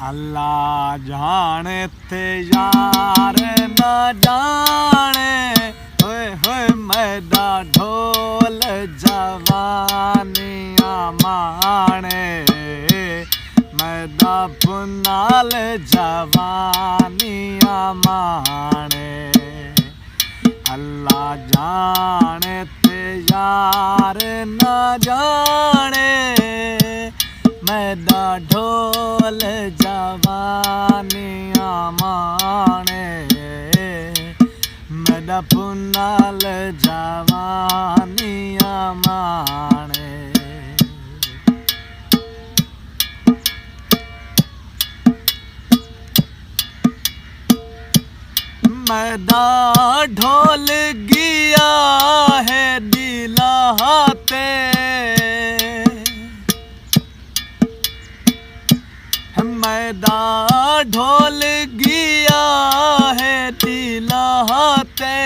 अल्लाह जाने ते यार न जाने होए होए मैदा ढोल जवानियां माणे मैदा पुनाल जवानियां माणे अल्लाह जाने ते यार न जाने मैदा ढोल जवानियां माणे मैदा पुनाल जवानियां माणे मैदा ढोल गया है दिलाते मैदा ढोल गया है दिलाते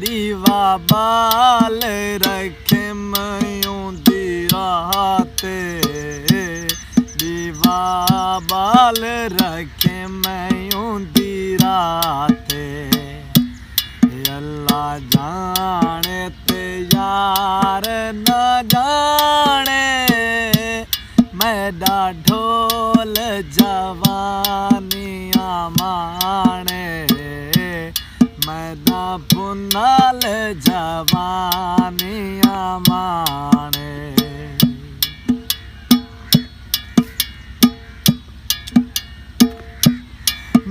दीवा बाल रखे मयूं दिराते दीवा बाल रखे मयूं दिराते अल्लाह जाने ते यार न जाने मैदा ढोल जवानियां माणे मैदा पुनाल जवानियां माणे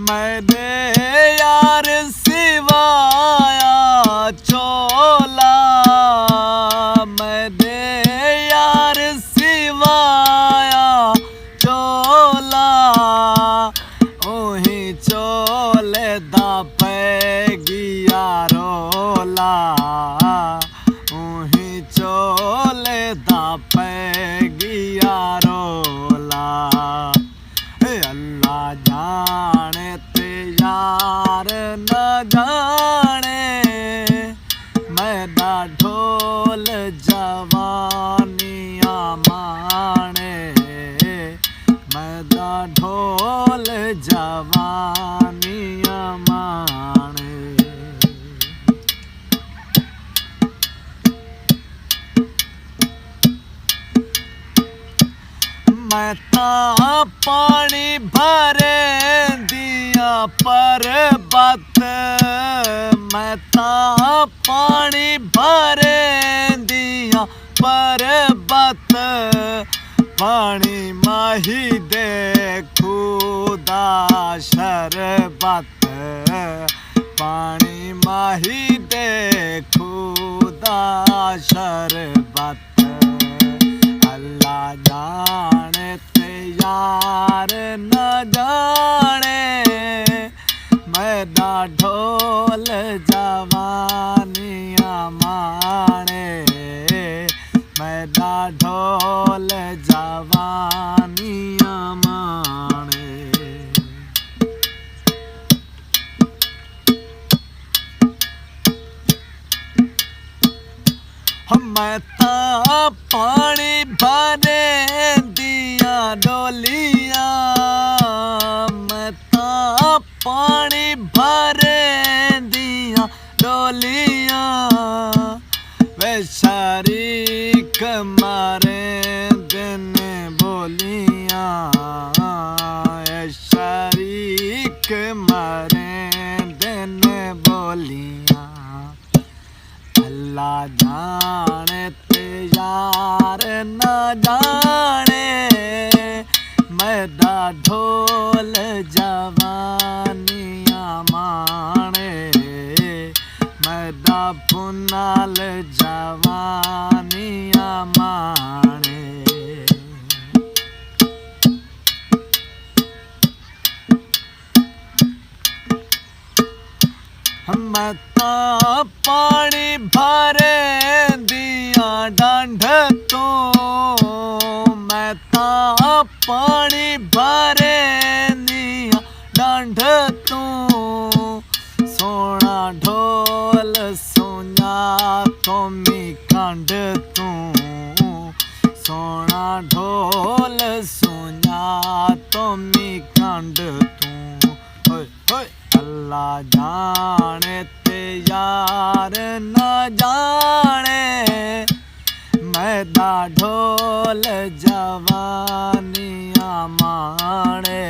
मैदे यार सिवाया चोला मैदे यार सिवाया चोला ओही चोले दा पैगिया रोला ओही चोले दा पैगिया रोला अल्लाह जाने ते यार न जाने मैदा ढोल जवानियां माणे मैदा ढोल जवानियां माणे मैं ता पानी भरे दिया पर्वत मैं ता पानी भरे दिया पर्वत पानी माही दे खुदा शरबत पानी माही दे खुदा शरबत अल्लाह जाने ते यार न जाने मैदा ढोल जवानियां माणे मैदा ढोल जवानियां माणे मैं ता पानी भरे दिया डोलिया मैं ता पानी भरे दिया डोलिया वे शरीक मारे दिन बोलिया शरीक मारे दिन बोलिया अल्लाह जाने ते यार न जाने मैदा ढोल जवानियां माणे मैदा पुनाल जवानियां माणे मैं ता पानी भरे दिया डांढ तो मैं ता पानी भरे दिया डांढ तो सोना ढोल सोना तो मी कांड तू सोना ढोल सोना सोनिया तुमी कंड तू होय होय अल्लाह जाने ते यार न जाने मैदा ढोल जवानियां माणे